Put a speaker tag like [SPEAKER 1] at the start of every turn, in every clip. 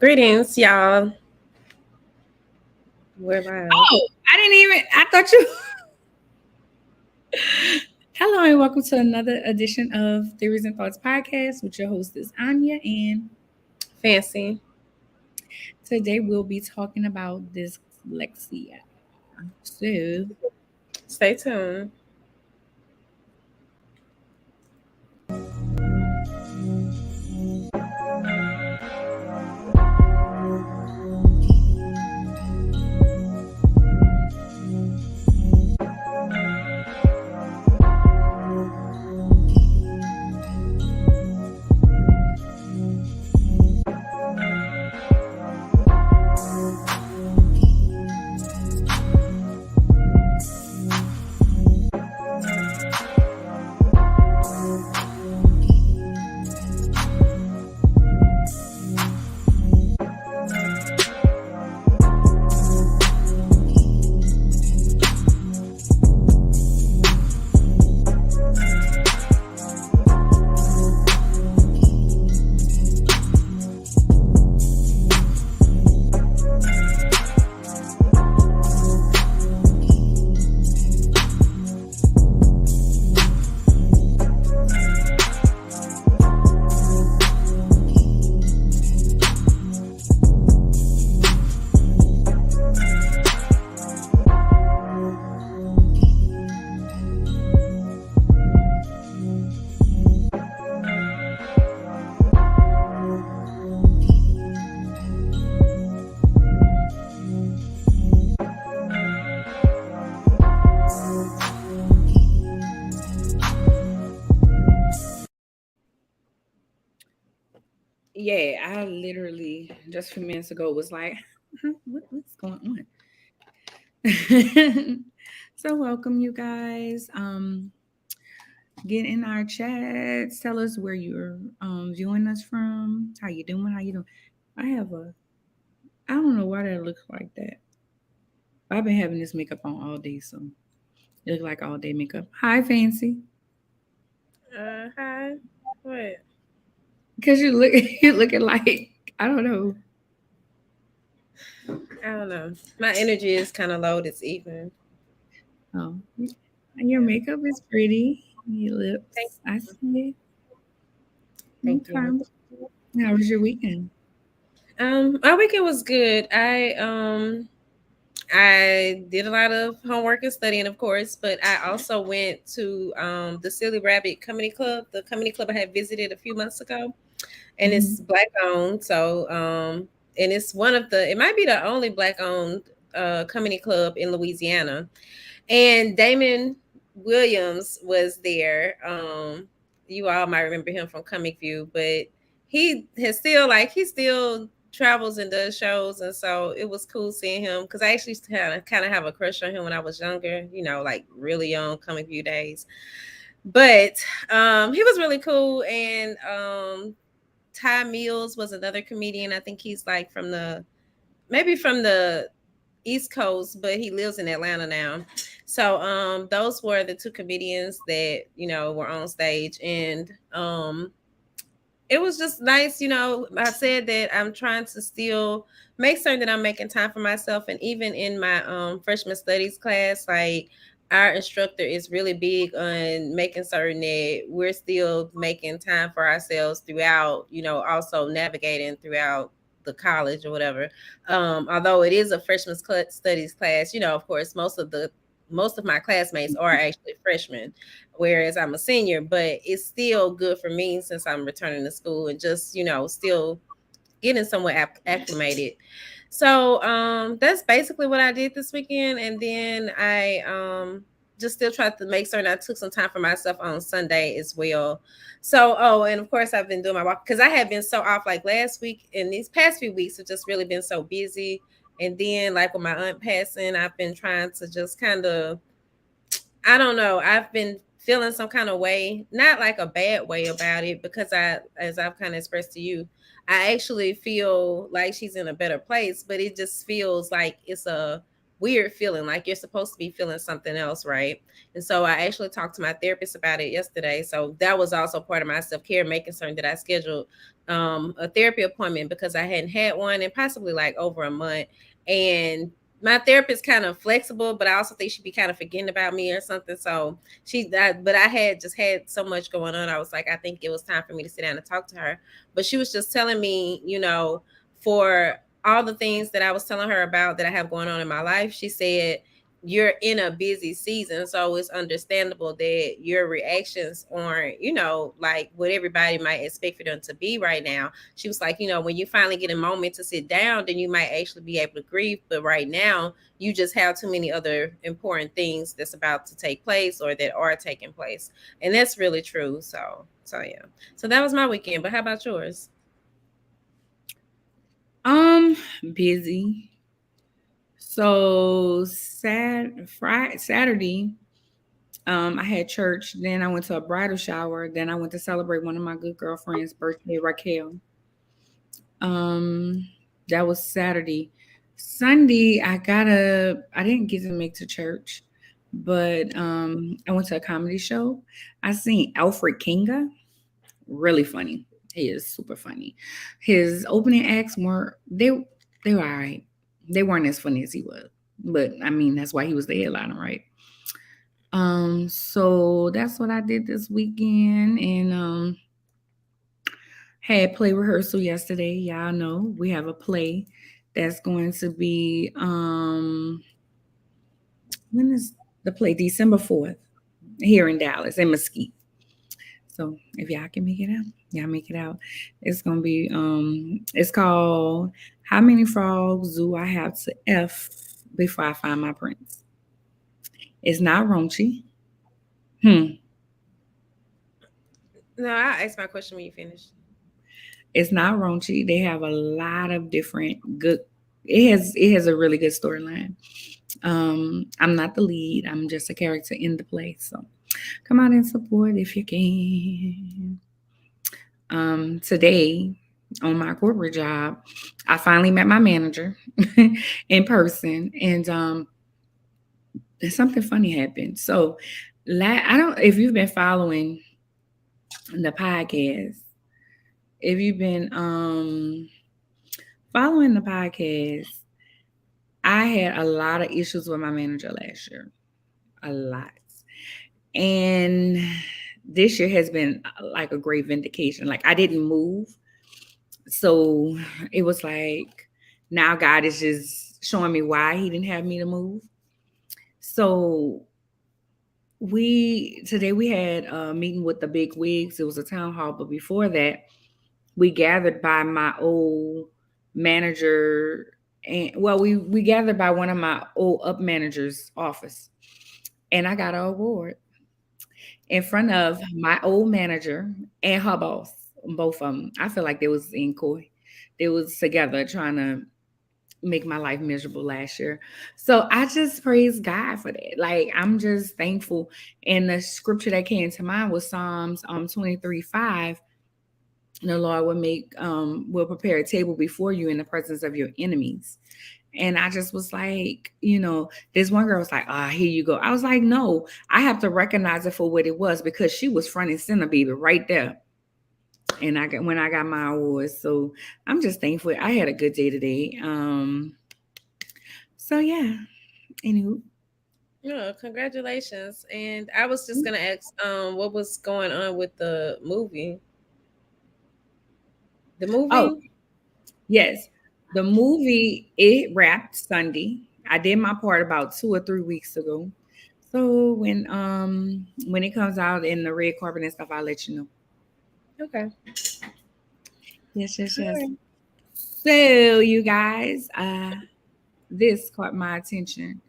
[SPEAKER 1] Greetings, y'all. We're live.
[SPEAKER 2] Oh, I thought you. Hello, and welcome to another edition of Theories and Thoughts podcast with your hostess, Anya. And
[SPEAKER 1] Fancy.
[SPEAKER 2] today we'll be talking about dyslexia. So,
[SPEAKER 1] Stay tuned.
[SPEAKER 2] yeah, I literally just a few minutes ago was like, what's going on? So, welcome, you guys. Get in our chats. Tell us where you're viewing us from. How you doing? How you doing? I have a. I don't know why that looks like that. I've been having this makeup on all day, so it look like all day makeup. Hi, Fancy.
[SPEAKER 1] Hi. What?
[SPEAKER 2] Cause you look, you looking like I don't know.
[SPEAKER 1] I don't know. My energy is kind of low this evening.
[SPEAKER 2] Oh, your
[SPEAKER 1] Yeah.
[SPEAKER 2] makeup is pretty. Your
[SPEAKER 1] Thank
[SPEAKER 2] lips, I see it.
[SPEAKER 1] Thank you.
[SPEAKER 2] Okay. How was your weekend?
[SPEAKER 1] My weekend was good. I did a lot of homework and studying, of course, but I also went to the Silly Rabbit Comedy Club, the comedy club I had visited a few months ago, and
[SPEAKER 2] Mm-hmm.
[SPEAKER 1] it's black owned. So, and it's one of the, it might be the only black owned comedy club in Louisiana. And Damon Williams was there. You all might remember him from Comic View, but he still travels and does shows, and so it was cool seeing him because I actually kind of have a crush on him when I was younger, like really young Comic View days. But he was really cool, and Ty Mills was another comedian. I think he's like maybe from the East Coast, but he lives in Atlanta now. So those were the two comedians that, were on stage, and it was just nice, I said that I'm trying to still make certain that I'm making time for myself, and even in my freshman studies class, like our instructor is really big on making certain that we're still making time for ourselves throughout, also navigating throughout the college or whatever. Although it is a freshman studies class, of course, most of my classmates are actually freshmen, whereas I'm a senior, but it's still good for me since I'm returning to school and just, still getting somewhat acclimated. So that's basically what I did this weekend. And then I just still tried to make certain I took some time for myself on Sunday as well. So, oh, and of course, I've been doing my walk because I had been so off like last week, and these past few weeks have just really been so busy. And then, like with my aunt passing, I've been trying to just kind of, I don't know. I've been feeling some kind of way, not like a bad way about it, because as I've kind of expressed to you, I actually feel like she's in a better place, but it just feels like it's a weird feeling, like you're supposed to be feeling something else, right? And so I actually talked to my therapist about it yesterday. So that was also part of my self-care, making certain that I scheduled a therapy appointment because I hadn't had one in possibly like over a month. And my therapist kind of flexible, but I also think she'd be kind of forgetting about me or something. So but I had just had so much going on. I was like, I think it was time for me to sit down and talk to her. But she was just telling me, for all the things that I was telling her about that I have going on in my life, she said, you're in a busy season, so it's understandable that your reactions aren't, like what everybody might expect for them to be right now. She was like, when you finally get a moment to sit down, then you might actually be able to grieve. But right now, you just have too many other important things that's about to take place or that are taking place. And that's really true. So yeah. So that was my weekend. But how about yours?
[SPEAKER 2] Um, Busy. So Saturday, I had church. Then I went to a bridal shower. Then I went to celebrate one of my good girlfriends' birthday, Raquel. Um, that was Saturday. Sunday, I didn't get to make to church, but I went to a comedy show. I seen Alfred Kinga, really funny. He is super funny. His opening acts they were all right. They weren't as funny as he was, but I mean that's why he was the headliner, right? So that's what I did this weekend, and had play rehearsal yesterday. Y'all know we have a play that's going to be when is the play? December 4th here in Dallas in Mesquite. So if y'all can make it out, y'all make it out. It's gonna be it's called How Many Frogs Do I Have to F Before I Find My Prince? It's not raunchy. Hmm.
[SPEAKER 1] No, I'll ask my question when you finish.
[SPEAKER 2] It's not raunchy. They have a lot of different good. It has a really good storyline. I'm not the lead. I'm just a character in the play. So come out and support if you can. Today on my corporate job, I finally met my manager in person, and something funny happened. So, I don't if you've been following the podcast, if you've been following the podcast, I had a lot of issues with my manager last year, a lot, and this year has been like a great vindication. Like I didn't move. So it was like now God is just showing me why he didn't have me to move. So we had a meeting with the big wigs. It was a town hall, but before that, we gathered by my old manager and well, we gathered by one of my old up managers' office. And I got an award in front of my old manager and her boss, both of them. I feel like they was in court. They was together trying to make my life miserable last year. So I just praise God for that. Like I'm just thankful. And the scripture that came to mind was Psalms 23:5. The Lord will prepare a table before you in the presence of your enemies. And I just was like, this one girl was like, here you go. I was like, no, I have to recognize it for what it was because she was front and center, baby, right there. And when I got my awards. So I'm just thankful. I had a good day today. So yeah. Anywho.
[SPEAKER 1] No, congratulations. And I was just gonna ask, what was going on with the movie? The
[SPEAKER 2] Oh,
[SPEAKER 1] movie?
[SPEAKER 2] yes. The movie it wrapped Sunday. I did my part about 2 or 3 weeks ago. So when it comes out in the red carpet and stuff, I'll let you know.
[SPEAKER 1] Okay.
[SPEAKER 2] Yes, yes,
[SPEAKER 1] All
[SPEAKER 2] yes.
[SPEAKER 1] right.
[SPEAKER 2] So you guys, this caught my attention.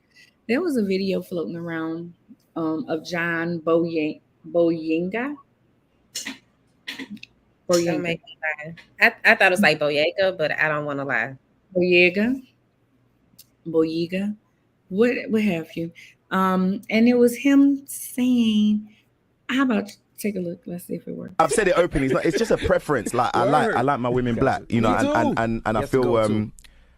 [SPEAKER 2] There was a video floating around of John Boyega.
[SPEAKER 1] Don't
[SPEAKER 2] Boyega.
[SPEAKER 1] make me lie. I thought it was like Boyega, but I don't want to lie.
[SPEAKER 2] Boyega. Boyega. What have you? And it was him saying, how about take a look? Let's see if it works.
[SPEAKER 3] I've said it openly. It's just a preference. I like my women black,
[SPEAKER 4] Me too.
[SPEAKER 3] and I feel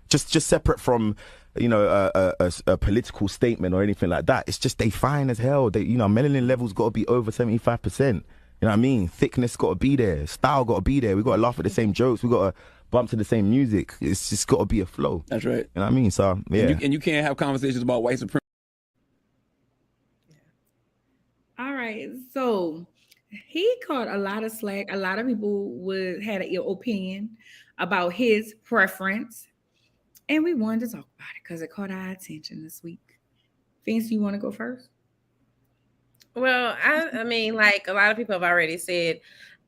[SPEAKER 3] just separate from a political statement or anything like that. It's just they fine as hell. They, melanin levels got to be over 75%. You know what I mean? Thickness got to be there. Style got to be there. We got to laugh at the same jokes. We got to bump to the same music. It's just got to be a flow.
[SPEAKER 4] That's right.
[SPEAKER 3] You know what I mean? So yeah.
[SPEAKER 4] And you can't have conversations about white supremacy.
[SPEAKER 2] All right. So he caught a lot of slack. A lot of people had an opinion about his preference. And we wanted to talk about it because it caught our attention this week. Fancy, you want to go first?
[SPEAKER 1] Well, I mean, like a lot of people have already said,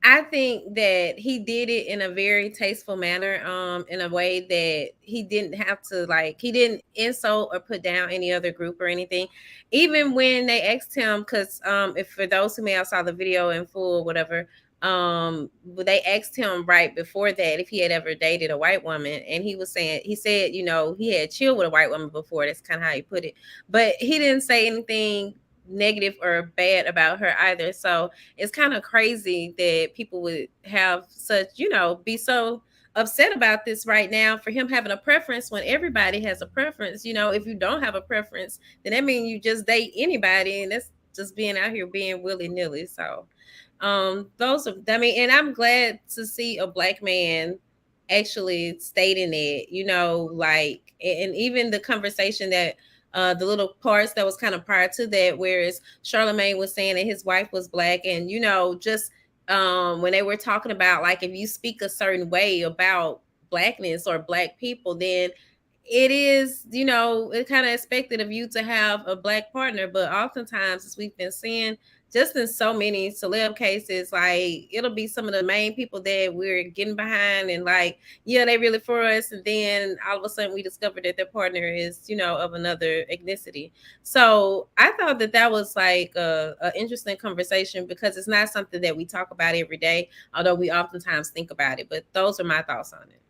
[SPEAKER 1] I think that he did it in a very tasteful manner, in a way that he didn't have to, like, he didn't insult or put down any other group or anything. Even when they asked him, because if for those who may have saw the video in full, whatever, they asked him right before that if he had ever dated a white woman, and he said, he had chilled with a white woman before. That's kind of how he put it, but he didn't say anything negative or bad about her either. So it's kind of crazy that people would have such, be so upset about this right now for him having a preference when everybody has a preference. If you don't have a preference, then that means you just date anybody, and that's just being out here being willy-nilly. So and I'm glad to see a black man actually stating it, like, and even the conversation that the little parts that was kind of prior to that, whereas Charlemagne was saying that his wife was black, and just when they were talking about, like, if you speak a certain way about blackness or black people, then it is, it kind of expected of you to have a black partner. But oftentimes, as we've been seeing, just in so many celeb cases, like, it'll be some of the main people that we're getting behind, and like, yeah, they really for us, and then all of a sudden we discover that their partner is, of another ethnicity. So I thought that was like a interesting conversation, because it's not something that we talk about every day, although we oftentimes think about it. But those are my thoughts on it.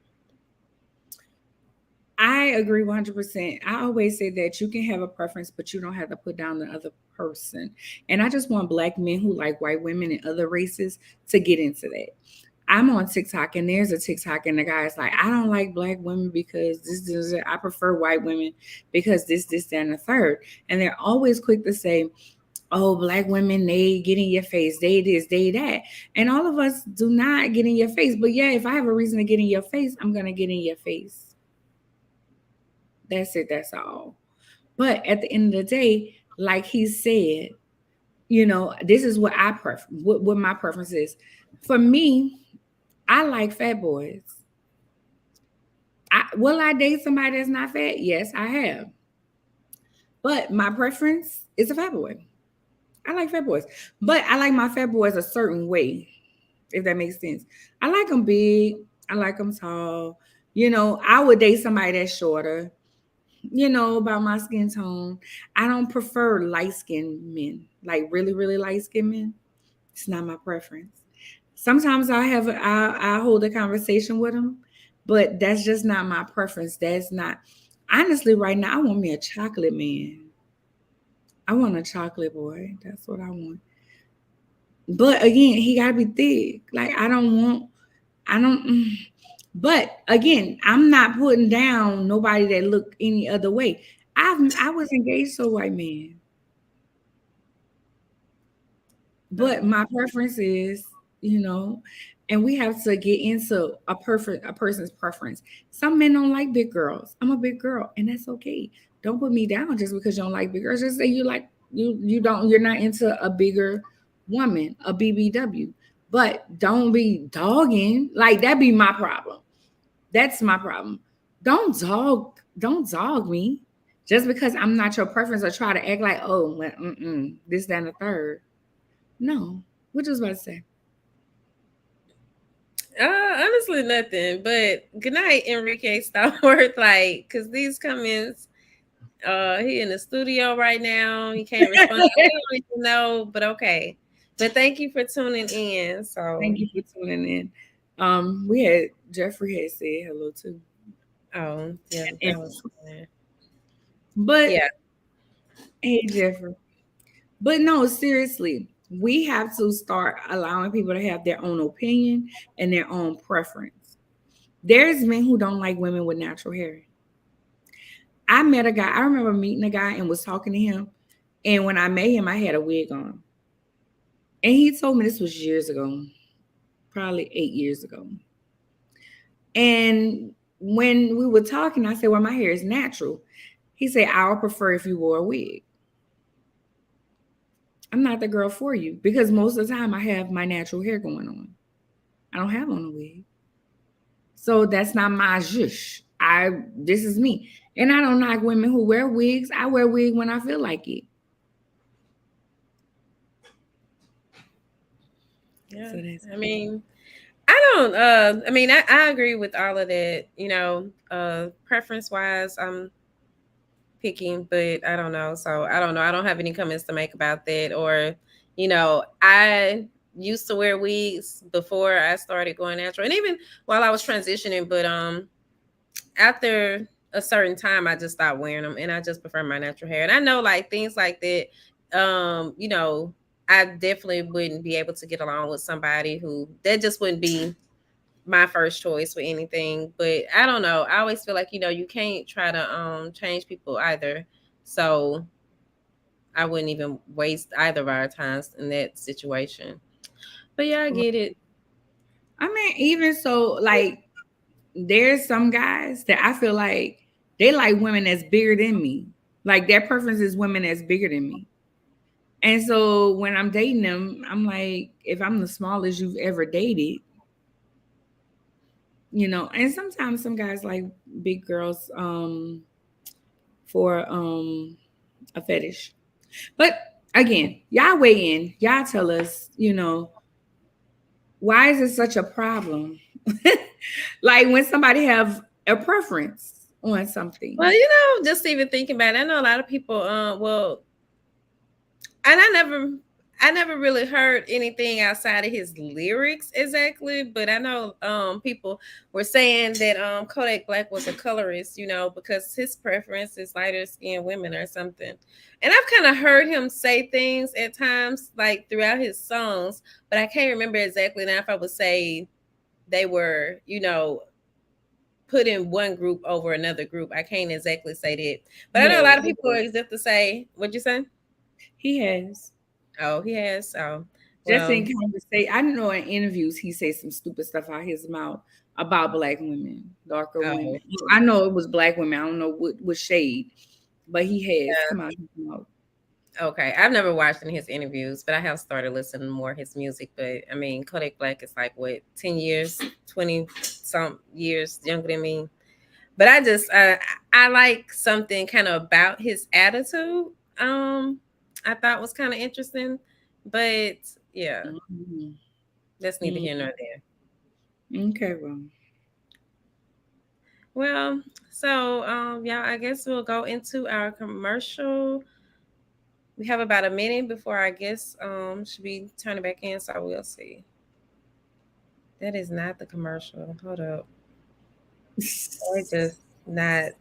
[SPEAKER 2] I agree 100%. I always say that you can have a preference, but you don't have to put down the other person. And I just want black men who like white women and other races to get into that. I'm on TikTok, and there's a TikTok, and the guy's like, I don't like black women because this, I prefer white women because this, that, and the third. And they're always quick to say, oh, black women, they get in your face, they this, they that. And all of us do not get in your face. But yeah, if I have a reason to get in your face, I'm going to get in your face. That's it. That's all. But at the end of the day, like he said, this is what I prefer, what my preference is. For me, I like fat boys. Will I date somebody that's not fat? Yes, I have. But my preference is a fat boy. I like fat boys. But I like my fat boys a certain way, if that makes sense. I like them big. I like them tall. I would date somebody that's shorter. About my skin tone. I don't prefer light-skinned men, like really, really light-skinned men. It's not my preference. Sometimes I hold a conversation with them, but that's just not my preference. That's not, honestly, right now, I want me a chocolate man. I want a chocolate boy. That's what I want. But again, he gotta be thick. Like, I don't. But again, I'm not putting down nobody that look any other way. I was engaged to a white man, but my preference is, and we have to get into a person's preference. Some men don't like big girls. I'm a big girl, and that's okay. Don't put me down just because you don't like big girls. Just say you're not into a bigger woman, a BBW. But don't be dogging. Like, that be my problem. That's my problem. Don't dog me just because I'm not your preference, or try to act like, oh, well, this, that, and the third. No. What you was about to say?
[SPEAKER 1] Honestly, nothing. But good night, Enrique Starworth. Like, because these comments, he in the studio right now. He can't respond. I don't even know, but okay. But thank you for tuning in. So
[SPEAKER 2] thank you for tuning in. We had Jeffrey had said hello too.
[SPEAKER 1] Oh, yeah, that was fun.
[SPEAKER 2] But yeah. Hey, Jeffrey. But no, seriously, we have to start allowing people to have their own opinion and their own preference. There's men who don't like women with natural hair. I met a guy. I remember meeting a guy and was talking to him. And when I met him, I had a wig on. And he told me this was years ago, probably 8 years ago. And when we were talking, I said, well, my hair is natural. He said, I would prefer if you wore a wig. I'm not the girl for you because most of the time I have my natural hair going on. I don't have on a wig. So that's not my zhush. This is me. And I don't like women who wear wigs. I wear a wig when I feel like it.
[SPEAKER 1] Yeah.
[SPEAKER 2] So that's
[SPEAKER 1] I mean, I agree with all of that, preference wise, I'm picking, but I don't know. So I don't know. I don't have any comments to make about that. Or, I used to wear wigs before I started going natural, and even while I was transitioning. But after a certain time, I just stopped wearing them, and I just prefer my natural hair. And I know like things like that. I definitely wouldn't be able to get along with somebody who that just wouldn't be my first choice for anything. But I don't know. I always feel like, you can't try to change people either. So I wouldn't even waste either of our times in that situation. But yeah, I get it.
[SPEAKER 2] I mean, even so, like there's some guys that I feel like they like women that's bigger than me. Like their preference is women that's bigger than me. And so when I'm dating them, I'm like, if I'm the smallest you've ever dated, and sometimes some guys like big girls for a fetish. But again, y'all weigh in, y'all tell us, why is it such a problem? Like when somebody have a preference on something.
[SPEAKER 1] Well, just even thinking about it, I know a lot of people, and I never really heard anything outside of his lyrics exactly, but I know people were saying that Kodak Black was a colorist, because his preference is lighter skinned women or something. And I've kind of heard him say things at times like throughout his songs, but I can't remember exactly now if I would say they were, put in one group over another group. I can't exactly say that. But I know a lot of people are exempt to say, what'd you say?
[SPEAKER 2] He has.
[SPEAKER 1] Oh, he has. Oh,
[SPEAKER 2] Just
[SPEAKER 1] well.
[SPEAKER 2] in conversation, I know in interviews he says some stupid stuff out his mouth about black women, darker women.
[SPEAKER 1] Oh,
[SPEAKER 2] I know it was black women. I don't know what shade, but he has
[SPEAKER 1] yeah.
[SPEAKER 2] come out his mouth.
[SPEAKER 1] Okay. I've never watched any of his interviews, but I have started listening more of his music. But I mean, Kodak Black is like what, 10 years, 20 some years younger than me. But I like something kind of about his attitude. Um, I thought was kind of interesting. But yeah,
[SPEAKER 2] Mhm.
[SPEAKER 1] that's neither here nor there.
[SPEAKER 2] Okay, well,
[SPEAKER 1] Well, so yeah, I guess we'll go into our commercial. We have about a minute before our guests should be turning back in, so we'll see. That is not the commercial. Hold up. I just not.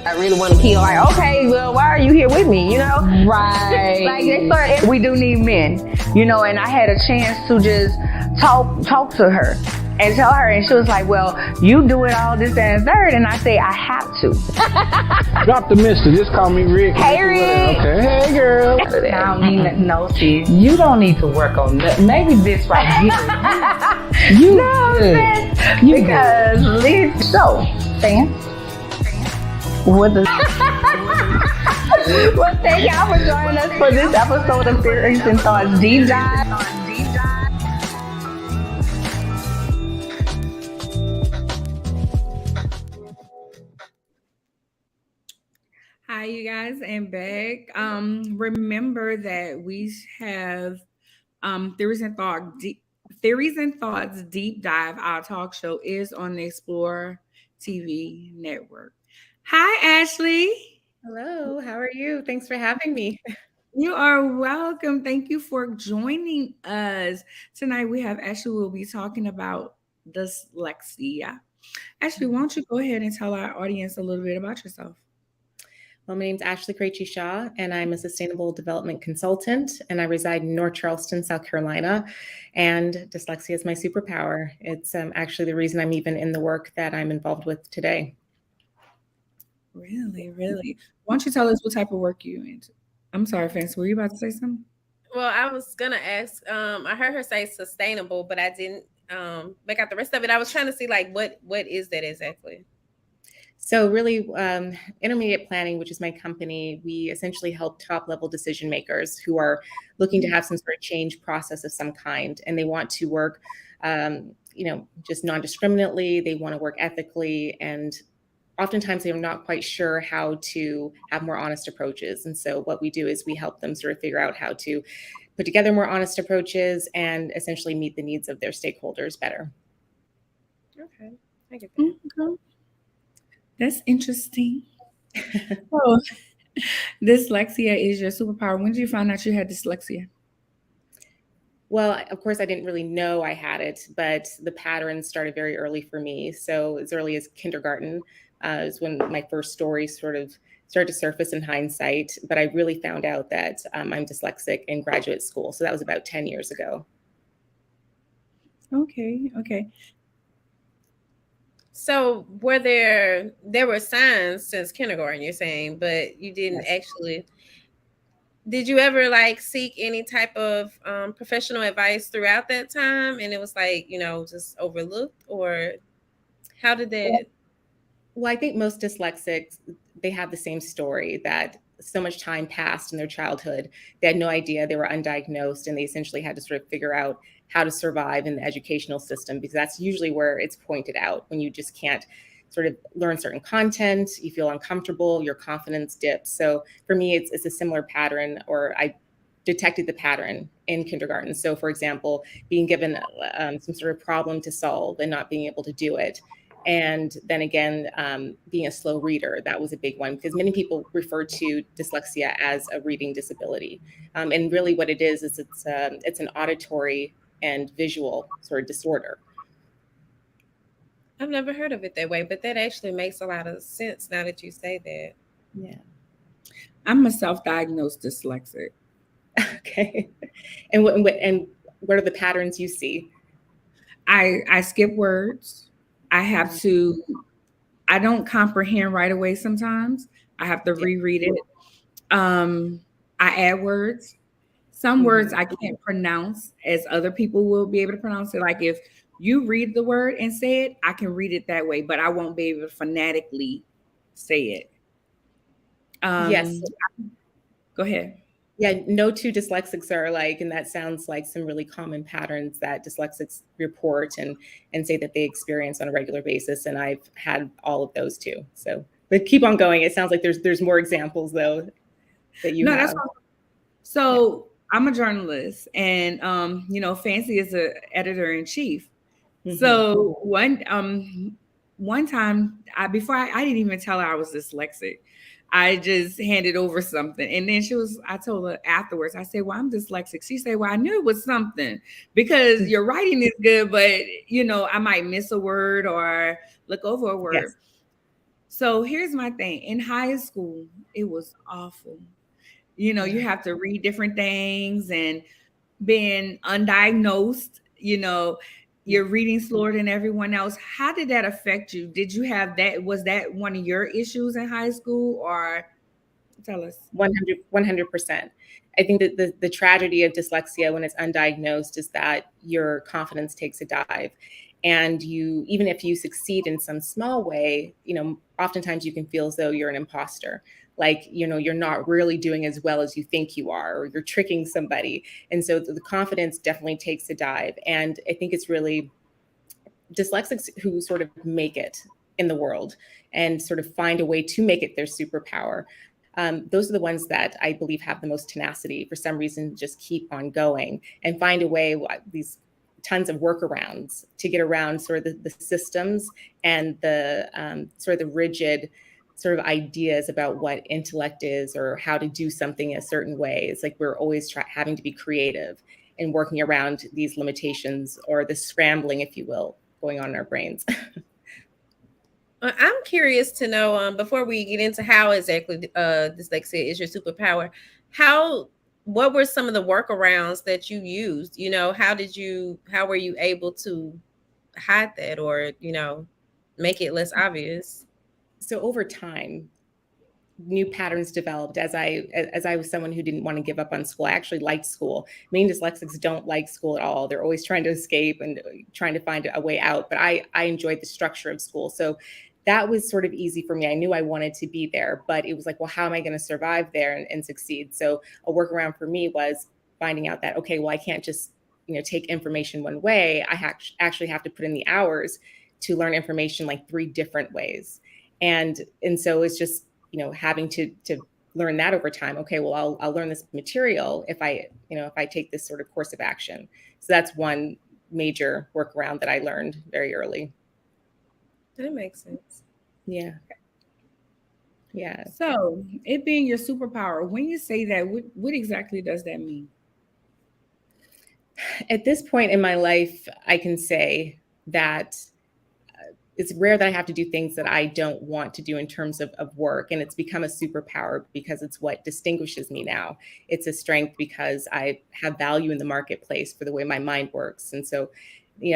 [SPEAKER 5] I really want to pee. Like, okay, well, why are you here with me?
[SPEAKER 6] Right.
[SPEAKER 5] Like they started. We do need men, and I had a chance to just talk to her and tell her, and she was like, "Well, you doing all this and third," and I say, "I have to."
[SPEAKER 6] Drop the mister. Just call me Rick.
[SPEAKER 5] Hey, Rick.
[SPEAKER 6] Okay. Hey, girl.
[SPEAKER 5] I don't need nothing, no, sis. You don't need to work on that. Maybe this right here. You good. Because Liz, so, fans. What the? Well, thank y'all for joining us for this episode of Theories and Thoughts Deep Dive.
[SPEAKER 2] hi you guys, and back. Remember that we have Theories and Thoughts Deep Dive. Our talk show is on the Explore TV network. Hi, Ashley.
[SPEAKER 7] Hello, how are you? Thanks for having me.
[SPEAKER 2] You are welcome. Thank you for joining us. Tonight we have Ashley will be talking about dyslexia. Ashley, why don't you go ahead and tell our audience a little bit about yourself?
[SPEAKER 7] Well, my name's Ashley Krejci Shaw, and I'm a sustainable development consultant, and I reside in North Charleston, South Carolina. And dyslexia is my superpower. It's actually the reason I'm even in the work that I'm involved with today.
[SPEAKER 2] Really, really. Why don't you tell us what type of work you into? I'm sorry, Fancy, were you about to say something?
[SPEAKER 1] Well, I was gonna ask. I heard her say sustainable, but I didn't make out the rest of it. I was trying to see like what is that exactly?
[SPEAKER 7] So really, Intermediate Planning, which is my company, we essentially help top-level decision makers who are looking to have some sort of change process of some kind, and they want to work, just non-discriminately. They want to work ethically, and oftentimes they're not quite sure how to have more honest approaches. And so what we do is we help them sort of figure out how to put together more honest approaches and essentially meet the needs of their stakeholders better.
[SPEAKER 1] Okay, I get that.
[SPEAKER 2] Okay. That's interesting. So, dyslexia is your superpower. When did you find out you had dyslexia?
[SPEAKER 7] Well, of course, I didn't really know I had it, but the pattern started very early for me. So as early as kindergarten is when my first story sort of started to surface in hindsight. But I really found out that I'm dyslexic in graduate school. So that was about 10 years ago.
[SPEAKER 2] Okay, okay.
[SPEAKER 1] So there were signs since kindergarten, you're saying, but you didn't actually. Did you ever like seek any type of professional advice throughout that time, and it was like just overlooked, or how did that?
[SPEAKER 7] Well, I think most dyslexics, they have the same story that so much time passed in their childhood. They had no idea they were undiagnosed, and they essentially had to sort of figure out how to survive in the educational system, because that's usually where it's pointed out when you just can't sort of learn certain content, you feel uncomfortable, your confidence dips. So for me, it's a similar pattern, or I detected the pattern in kindergarten. So for example, being given some sort of problem to solve and not being able to do it. And then again, being a slow reader, that was a big one, because many people refer to dyslexia as a reading disability. And really what it is it's an auditory and visual sort of disorder.
[SPEAKER 1] I've never heard of it that way, but that actually makes a lot of sense now that you say that.
[SPEAKER 7] Yeah.
[SPEAKER 2] I'm a self-diagnosed dyslexic.
[SPEAKER 7] Okay. And what are the patterns you see?
[SPEAKER 2] I skip words. I don't comprehend right away sometimes. I have to reread it. I add words. Some words I can't pronounce as other people will be able to pronounce it. Like if you read the word and say it, I can read it that way, but I won't be able to phonetically say it.
[SPEAKER 7] Yes.
[SPEAKER 2] Go ahead.
[SPEAKER 7] Yeah, no two dyslexics are alike, and that sounds like some really common patterns that dyslexics report and say that they experience on a regular basis. And I've had all of those too. So, but keep on going. It sounds like there's more examples though that you have.
[SPEAKER 2] That's awesome. So I'm a journalist, and Fancy is an editor in chief. So one time, I didn't even tell her I was dyslexic. I just handed over something. And then I told her afterwards, I said, well, I'm dyslexic. She said, well, I knew it was something because your writing is good, but I might miss a word or look over a word. Yes. So here's my thing. In high school, it was awful. You have to read different things, and being undiagnosed, you're reading slower than everyone else. How did that affect you? Did you have that? Was that one of your issues in high school, or tell us?
[SPEAKER 7] 100%. I think that the tragedy of dyslexia when it's undiagnosed is that your confidence takes a dive. And even if you succeed in some small way, oftentimes you can feel as though you're an imposter. Like, you're not really doing as well as you think you are, or you're tricking somebody. And so the confidence definitely takes a dive. And I think it's really dyslexics who sort of make it in the world and sort of find a way to make it their superpower. Those are the ones that I believe have the most tenacity. For some reason, just keep on going and find a way, these tons of workarounds to get around sort of the systems and the sort of the rigid sort of ideas about what intellect is or how to do something a certain way. It's like we're always having to be creative and working around these limitations, or the scrambling, if you will, going on in our brains.
[SPEAKER 1] I'm curious to know, before we get into how exactly dyslexia is your superpower, what were some of the workarounds that you used? How were you able to hide that, or make it less obvious?
[SPEAKER 7] So over time, new patterns developed as I was someone who didn't want to give up on school. I actually liked school. Many dyslexics don't like school at all. They're always trying to escape and trying to find a way out. But I enjoyed the structure of school. So that was sort of easy for me. I knew I wanted to be there, but it was like, well, how am I going to survive there and succeed? So a workaround for me was finding out that, okay, well, I can't just, take information one way. I actually have to put in the hours to learn information like 3 different ways. And so it's just, having to learn that over time. Okay, well, I'll learn this material if I take this sort of course of action. So that's one major workaround that I learned very early.
[SPEAKER 1] That makes sense.
[SPEAKER 7] Yeah. Yeah.
[SPEAKER 2] So, it being your superpower, when you say that, what exactly does that mean?
[SPEAKER 7] At this point in my life, I can say that it's rare that I have to do things that I don't want to do in terms of work. And it's become a superpower because it's what distinguishes me now. It's a strength because I have value in the marketplace for the way my mind works. And so,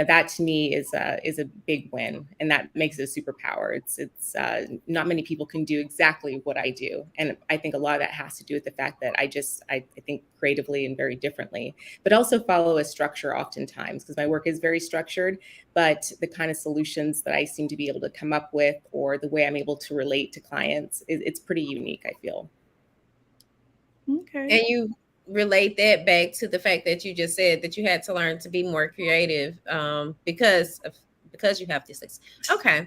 [SPEAKER 7] that to me is a big win, and that makes it a superpower. It's not many people can do exactly what I do. And I think a lot of that has to do with the fact that I think creatively and very differently, but also follow a structure oftentimes, because my work is very structured, but the kind of solutions that I seem to be able to come up with, or the way I'm able to relate to clients, it's pretty unique, I feel.
[SPEAKER 2] Okay.
[SPEAKER 1] And you relate that back to the fact that you just said that you had to learn to be more creative, because you have dyslexia. Okay.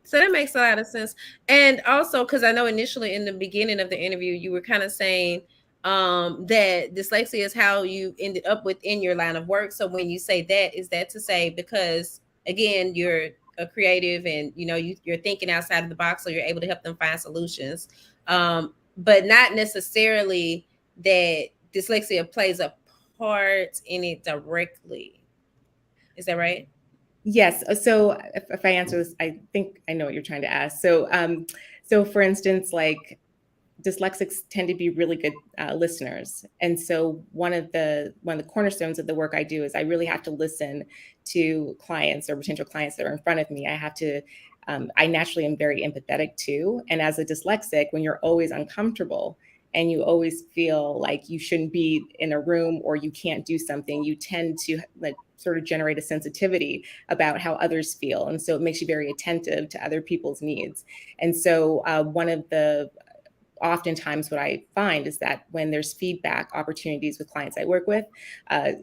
[SPEAKER 1] So that makes a lot of sense. And also, because I know initially in the beginning of the interview, you were kind of saying that dyslexia is how you ended up within your line of work. So when you say that, is that to say because, again, you're a creative and, you're thinking outside of the box, so you're able to help them find solutions, but not necessarily that dyslexia plays a part in it directly. Is that right?
[SPEAKER 7] Yes. So if I answer this, I think I know what you're trying to ask. So, for instance, like dyslexics tend to be really good listeners, and so one of the cornerstones of the work I do is I really have to listen to clients or potential clients that are in front of me. I have to. I naturally am very empathetic too, and as a dyslexic, when you're always uncomfortable and you always feel like you shouldn't be in a room or you can't do something, you tend to sort of generate a sensitivity about how others feel. And so it makes you very attentive to other people's needs. And so one of the oftentimes what I find is that when there's feedback opportunities with clients I work with,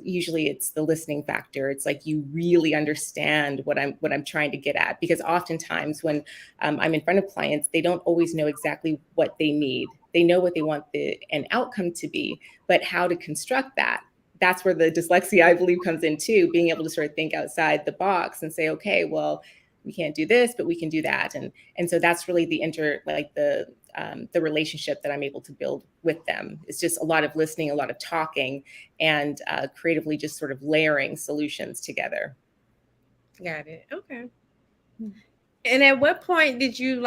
[SPEAKER 7] usually it's the listening factor. It's like you really understand what I'm trying to get at, because oftentimes when I'm in front of clients, they don't always know exactly what they need. They know what they want an outcome to be, but how to construct that. That's where the dyslexia, I believe, comes in too, being able to sort of think outside the box and say, okay, well, we can't do this, but we can do that. And so that's really the relationship that I'm able to build with them. It's just a lot of listening, a lot of talking, and creatively just sort of layering solutions together.
[SPEAKER 1] Got it. Okay. And at what point did you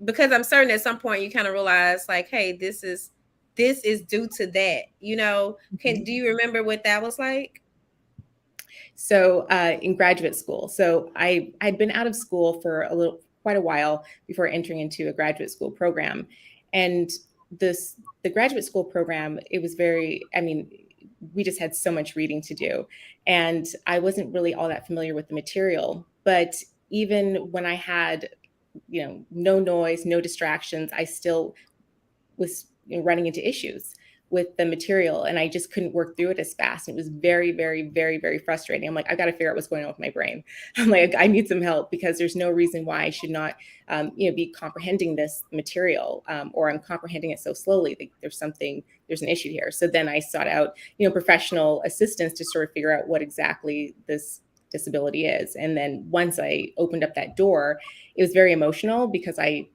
[SPEAKER 1] because I'm certain at some point you kind of realize like, hey, this is due to that, do you remember what that was like?
[SPEAKER 7] So in graduate school, so I'd been out of school for quite a while before entering into a graduate school program. And the graduate school program, it was we just had so much reading to do. And I wasn't really all that familiar with the material. But even when I had, no noise, no distractions, I still was running into issues with the material, and I just couldn't work through it as fast. It was very, very, very, very frustrating. I'm like, I've got to figure out what's going on with my brain. I'm like, I need some help, because there's no reason why I should not, be comprehending this material, or I'm comprehending it so slowly. There's an issue here. So then I sought out, professional assistance to sort of figure out what exactly this disability is. And then once I opened up that door, it was very emotional because I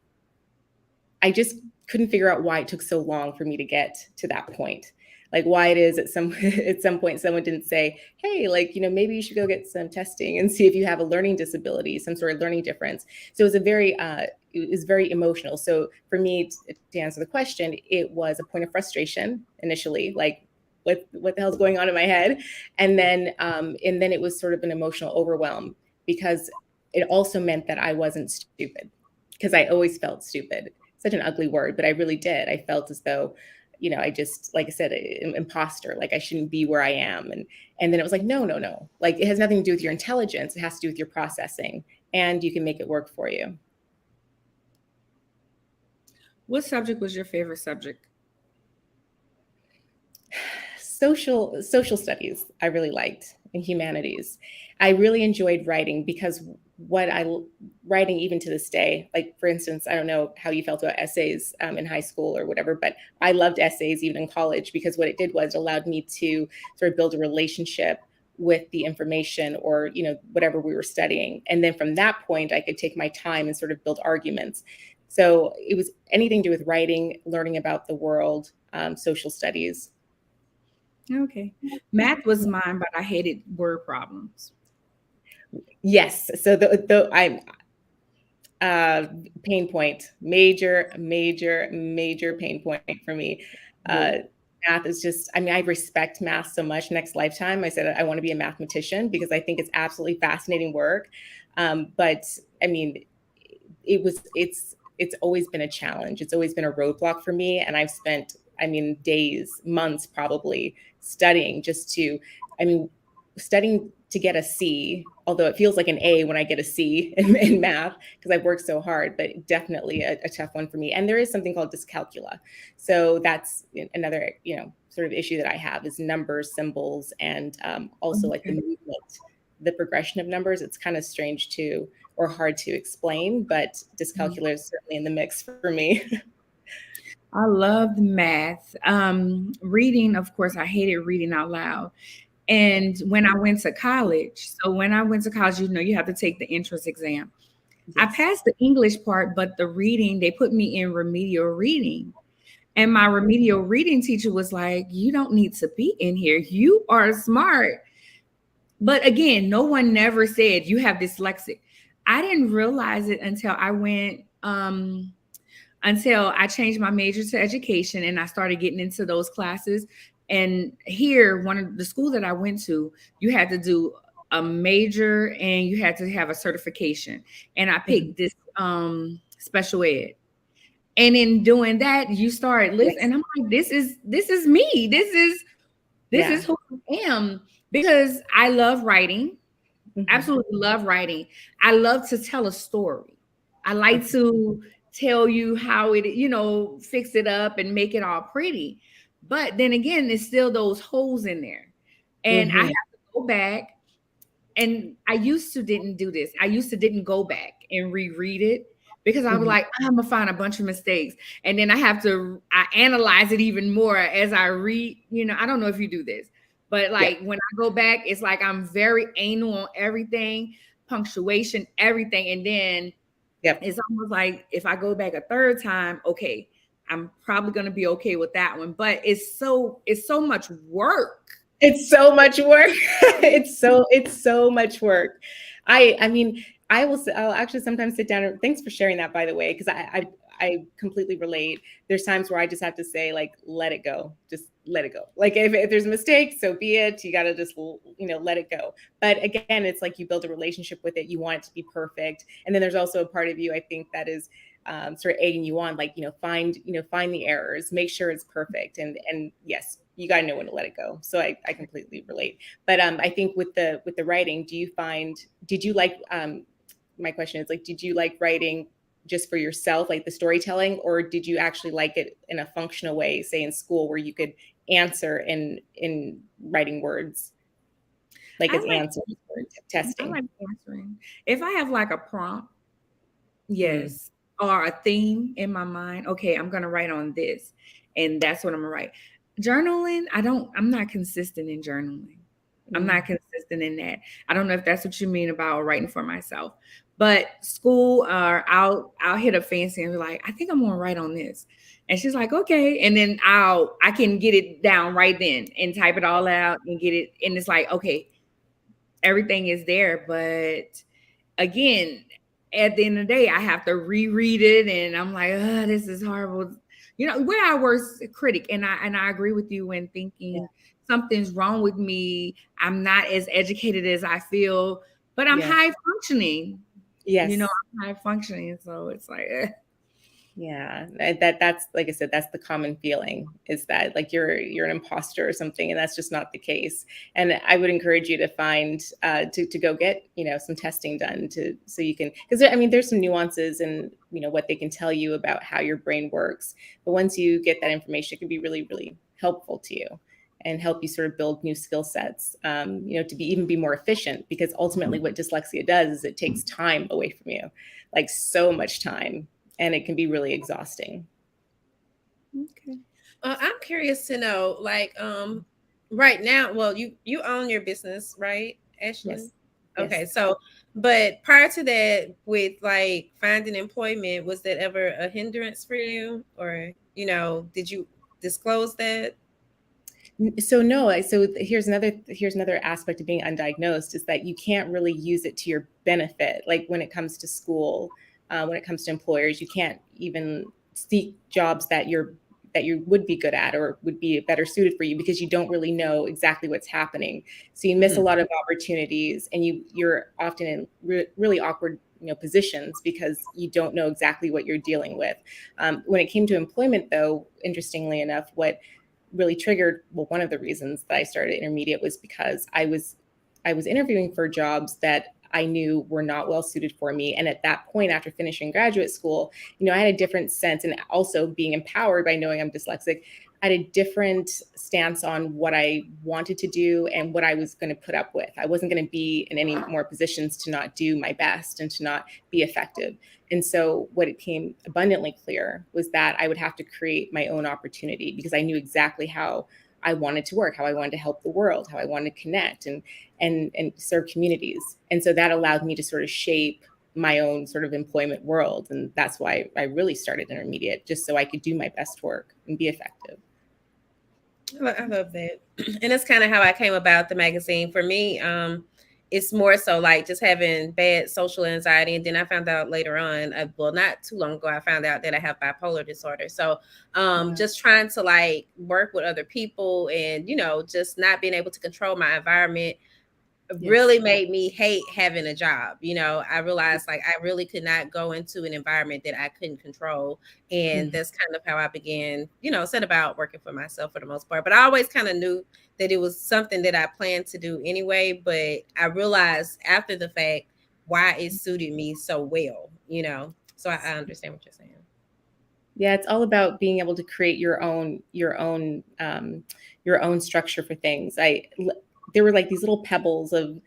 [SPEAKER 7] just couldn't figure out why it took so long for me to get to that point. Like why it is at some at some point someone didn't say, hey, like, maybe you should go get some testing and see if you have a learning disability, some sort of learning difference. So it was very emotional. So for me to answer the question, it was a point of frustration initially, like what the hell's going on in my head? And then it was sort of an emotional overwhelm because it also meant that I wasn't stupid, because I always felt stupid. Such an ugly word, but I really did. I felt as though, I just, like I said, imposter, like I shouldn't be where I am. And then it was like, no, no, no. Like it has nothing to do with your intelligence. It has to do with your processing, and you can make it work for you.
[SPEAKER 2] What subject was your favorite subject?
[SPEAKER 7] Social studies I really liked, and humanities. I really enjoyed writing because writing even to this day, like for instance, I don't know how you felt about essays in high school or whatever, but I loved essays even in college because what it did was it allowed me to sort of build a relationship with the information or whatever we were studying, and then from that point I could take my time and sort of build arguments. So it was anything to do with writing, learning about the world, social studies.
[SPEAKER 2] Okay. Math was mine, but I hated word problems.
[SPEAKER 7] Yes. So the I'm pain point, major pain point for me. Math is just, I mean, I respect math so much. Next lifetime, I said I want to be a mathematician because I think it's absolutely fascinating work. But I mean, it's always been a challenge. It's always been a roadblock for me. And I've spent, days, months probably studying studying to get a C, although it feels like an A when I get a C in math because I've worked so hard, but definitely a tough one for me. And there is something called dyscalculia. So that's another, sort of issue that I have is numbers, symbols, and also like the movement, the progression of numbers. It's kind of strange or hard to explain, but dyscalculia is certainly in the mix for me.
[SPEAKER 2] I loved math. Reading, of course, I hated reading out loud. And when I went to college, you have to take the entrance exam. Yes. I passed the English part, but the reading, they put me in remedial reading. And my remedial reading teacher was like, you don't need to be in here. You are smart. But again, no one never said you have dyslexic. I didn't realize it until until I changed my major to education and I started getting into those classes. And here, one of the school that I went to, you had to do a major and you had to have a certification. And I picked this special ed. And in doing that, you start listening. And I'm like, this is me. This is who I am. Because I love writing. Absolutely love writing. I love to tell a story. I like to tell you how it, fix it up and make it all pretty. But then again, there's still those holes in there. And I have to go back. And I used to didn't do this. I used to didn't go back and reread it because I was like, I'm going to find a bunch of mistakes. And then I analyze it even more as I read. I don't know if you do this, but when I go back, it's like I'm very anal on everything, punctuation, everything. And then it's almost like if I go back a third time, okay, I'm probably going to be okay with that one. But it's so much work.
[SPEAKER 7] It's so much work. it's so much work. I'll actually sometimes sit down and thanks for sharing that, by the way, because I completely relate. There's times where I just have to say, like, let it go. Just let it go. Like if there's a mistake, so be it. You got to just, let it go. But again, it's like you build a relationship with it. You want it to be perfect. And then there's also a part of you, I think, that is sort of egging you on, like, find the errors, make sure it's perfect. And yes, you got to know when to let it go. So I completely relate. But I think with the writing, my question is, like, did you like writing just for yourself, like the storytelling, or did you actually like it in a functional way, say in school, where you could answer in writing words, like as answers or testing?
[SPEAKER 2] I like answering. If I have like a prompt, yes, or a theme in my mind, okay, I'm going to write on this, and that's what I'm going to write. Journaling, I'm not consistent in journaling. I'm not consistent consistent in that. I don't know if that's what you mean about writing for myself, but school, I'll hit up Fancy and be like, I think I'm gonna write on this. And she's like, okay. And then I can get it down right then and type it all out and get it. And it's like, okay, everything is there. But again, at the end of the day, I have to reread it, and I'm like, oh, this is horrible. We're our worst critic, and I agree with you when thinking something's wrong with me. I'm not as educated as I feel, but I'm high functioning.
[SPEAKER 7] Yes.
[SPEAKER 2] I'm high functioning, so it's like.
[SPEAKER 7] Yeah, that's like I said, that's the common feeling, is that like you're an imposter or something, and that's just not the case. And I would encourage you to find to go get some testing done so you can, because there's some nuances in what they can tell you about how your brain works, but once you get that information, it can be really, really helpful to you and help you sort of build new skill sets, to even be more efficient, because ultimately what dyslexia does is it takes time away from you, like so much time. And it can be really exhausting.
[SPEAKER 2] Okay.
[SPEAKER 1] I'm curious to know, like, right now, well, you own your business, right, Ashley?
[SPEAKER 7] Yes.
[SPEAKER 1] Okay,
[SPEAKER 7] Yes.
[SPEAKER 1] so, but prior to that, with like finding employment, was that ever a hindrance for you, or did you disclose that?
[SPEAKER 7] So no, so here's another aspect of being undiagnosed, is that you can't really use it to your benefit. Like when it comes to school, when it comes to employers, you can't even seek jobs that you would be good at or would be better suited for you, because you don't really know exactly what's happening. So you miss a lot of opportunities, and you're often in really awkward positions because you don't know exactly what you're dealing with. When it came to employment, though, interestingly enough, what really triggered, one of the reasons that I started intermediate was because I was interviewing for jobs that I knew were not well suited for me. And at that point, after finishing graduate school, I had a different sense, and also being empowered by knowing I'm dyslexic, I had a different stance on what I wanted to do and what I was going to put up with. I wasn't going to be in any more positions to not do my best and to not be effective. And so what it became abundantly clear was that I would have to create my own opportunity, because I knew exactly how I wanted to work, how I wanted to help the world, how I wanted to connect and serve communities. And so that allowed me to sort of shape my own sort of employment world. And that's why I really started intermediate, just so I could do my best work and be effective.
[SPEAKER 1] I love that. And that's kind of how I came about the magazine. For me, it's more so like just having bad social anxiety. And then I found out later on, not too long ago, I found out that I have bipolar disorder. So just trying to like work with other people and, just not being able to control my environment really made me hate having a job. I realized like I really could not go into an environment that I couldn't control. And that's kind of how I began, set about working for myself for the most part. But I always kind of knew that it was something that I planned to do anyway. But I realized after the fact why it suited me so well, So I understand what you're saying.
[SPEAKER 7] Yeah, it's all about being able to create your own structure for things. There were like these little pebbles of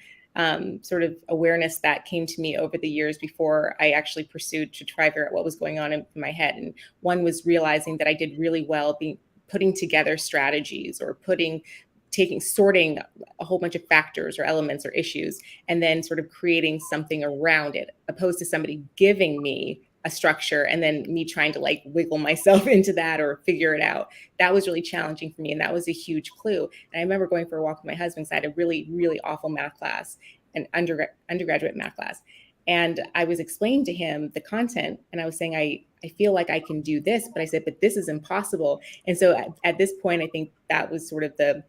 [SPEAKER 7] sort of awareness that came to me over the years before I actually pursued to try to figure out what was going on in my head. And one was realizing that I did really well putting together strategies, or sorting a whole bunch of factors or elements or issues, and then sort of creating something around it, opposed to somebody giving me a structure and then me trying to like wiggle myself into that or figure it out. That was really challenging for me. And that was a huge clue. And I remember going for a walk with my husband, because I had a really, really awful math class, an undergraduate math class. And I was explaining to him the content, and I was saying, I feel like I can do this, but I said, but this is impossible. And so at this point, I think that was sort of the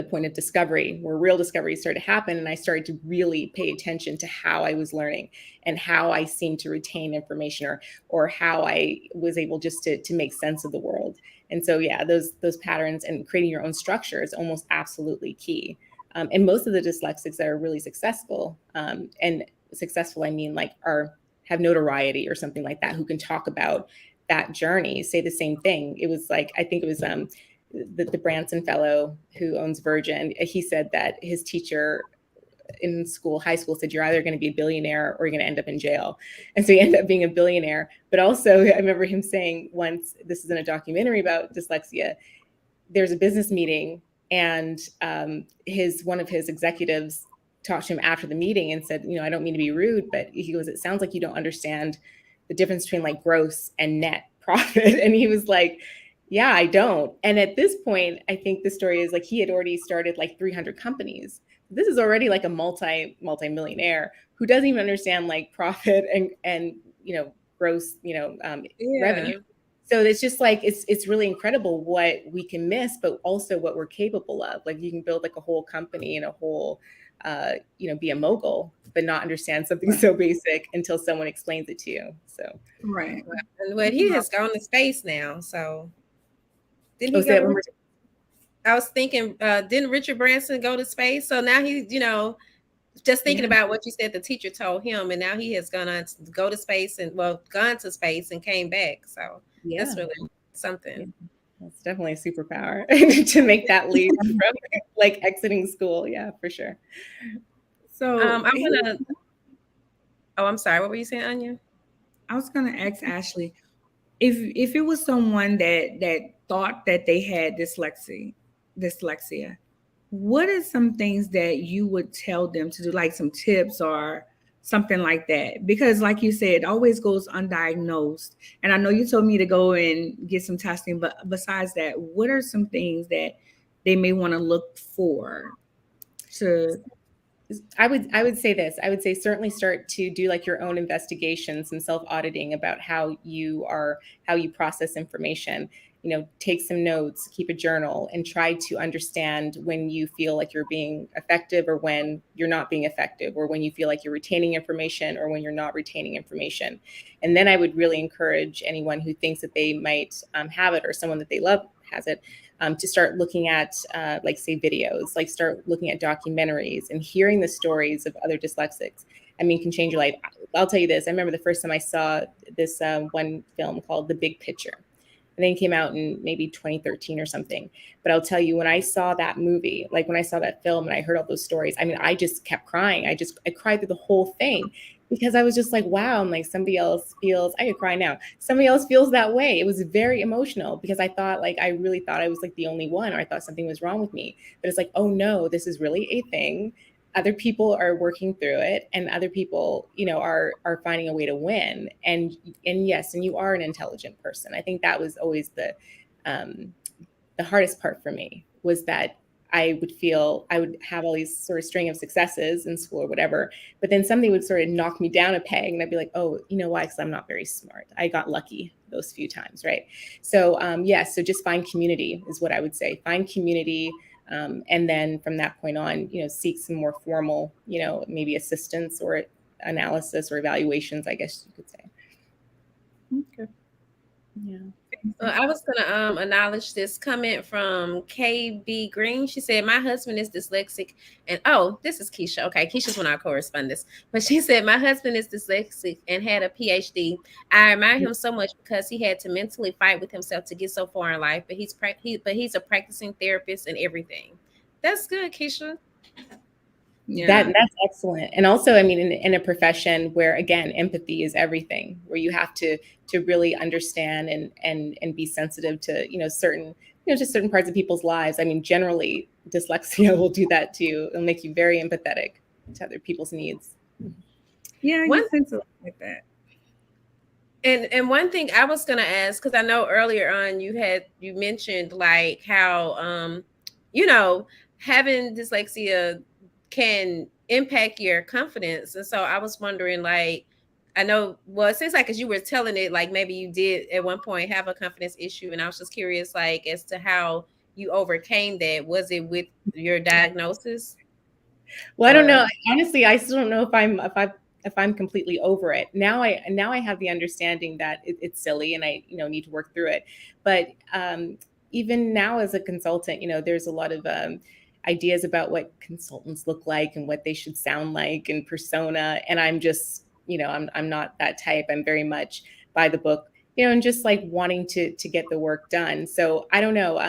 [SPEAKER 7] point of discovery, where real discovery started to happen. And I started to really pay attention to how I was learning and how I seemed to retain information, or how I was able just to make sense of the world. And so, yeah, those patterns and creating your own structure is almost absolutely key. And most of the dyslexics that are really successful, and successful, I mean, like have notoriety or something like that, who can talk about that journey, say the same thing. It was like, I think it was, the Branson fellow who owns Virgin, he said that his teacher in high school said, you're either going to be a billionaire or you're going to end up in jail. And so he ended up being a billionaire. But also I remember him saying once, this is in a documentary about dyslexia, there's a business meeting And one of his executives talked to him after the meeting and said, I don't mean to be rude, but he goes, it sounds like you don't understand the difference between like gross and net profit. And he was like, yeah, I don't. And at this point, I think the story is like he had already started like 300 companies. This is already like a multi-millionaire who doesn't even understand like profit and gross revenue. So it's just like it's really incredible what we can miss, but also what we're capable of. Like you can build like a whole company and a whole be a mogul, but not understand something so basic until someone explains it to you. So
[SPEAKER 2] right.
[SPEAKER 1] Well, he has gone to space now. So didn't he
[SPEAKER 7] say that
[SPEAKER 1] go
[SPEAKER 7] one
[SPEAKER 1] to
[SPEAKER 7] more time.
[SPEAKER 1] I was thinking, didn't Richard Branson go to space? So now he's, just thinking about what you said, the teacher told him, and now he has gone on to go to space gone to space and came back. So that's really something.
[SPEAKER 7] Yeah. That's definitely a superpower to make that leap from like exiting school. Yeah, for sure.
[SPEAKER 2] So
[SPEAKER 1] I'm sorry. What were you saying, Anya?
[SPEAKER 2] I was gonna ask Ashley if it was someone that thought that they had dyslexia, what are some things that you would tell them to do, like some tips or something like that? Because like you said, it always goes undiagnosed. And I know you told me to go and get some testing, but besides that, what are some things that they may want to look for to
[SPEAKER 7] I would say this. I would say certainly start to do like your own investigations and self-auditing about how you process information. Take some notes, keep a journal, and try to understand when you feel like you're being effective or when you're not being effective, or when you feel like you're retaining information or when you're not retaining information. And then I would really encourage anyone who thinks that they might have it, or someone that they love has it, to start looking at like say videos, like start looking at documentaries and hearing the stories of other dyslexics. I mean, can change your life. I'll tell you this. I remember the first time I saw this one film called The Big Picture. I think it came out in maybe 2013 or something. But I'll tell you, when I saw that movie, like when I saw that film and I heard all those stories, I mean, I just kept crying. I cried through the whole thing because I was just like, wow, I'm like, somebody else feels, I could cry now. Somebody else feels that way. It was very emotional because I thought I really thought I was like the only one, or I thought something was wrong with me. But it's like, oh no, this is really a thing. Other people are working through it, and other people, are finding a way to win. And yes, and you are an intelligent person. I think that was always the hardest part for me, was that I would have all these sort of string of successes in school or whatever, but then something would sort of knock me down a peg, and I'd be like, oh, you know why? Because I'm not very smart. I got lucky those few times, right? So so just find community is what I would say. Find community. And then from that point on, seek some more formal, maybe assistance or analysis or evaluations, I guess you could say.
[SPEAKER 2] Okay.
[SPEAKER 7] Yeah.
[SPEAKER 1] I was gonna acknowledge this comment from KB Green. She said, "My husband is dyslexic, and this is Keisha. Okay, Keisha's one of our correspondents, but she said my husband is dyslexic and had a PhD. I admire him so much because he had to mentally fight with himself to get so far in life. But he's a practicing therapist and everything. That's good, Keisha."
[SPEAKER 2] Yeah.
[SPEAKER 7] That's excellent. And also, I mean, in a profession where, again, empathy is everything, where you have to really understand and be sensitive to, certain, just certain parts of people's lives. I mean, generally, dyslexia will do that too. It'll make you very empathetic to other people's needs.
[SPEAKER 2] Yeah, you sense it like that.
[SPEAKER 1] And one thing I was gonna ask, because I know earlier on you mentioned like how having dyslexia can impact your confidence. And so I was wondering, like, I know, well, it seems like as you were telling it, like maybe you did at one point have a confidence issue. And I was just curious, like, as to how you overcame that. Was it with your diagnosis?
[SPEAKER 7] Well, I don't know. Honestly, I still don't know if I'm completely over it. Now I have the understanding that it's silly and I, need to work through it. But even now as a consultant, there's a lot of ideas about what consultants look like and what they should sound like and persona. And I'm just, I'm not that type. I'm very much by the book, and just like wanting to get the work done. So I don't know.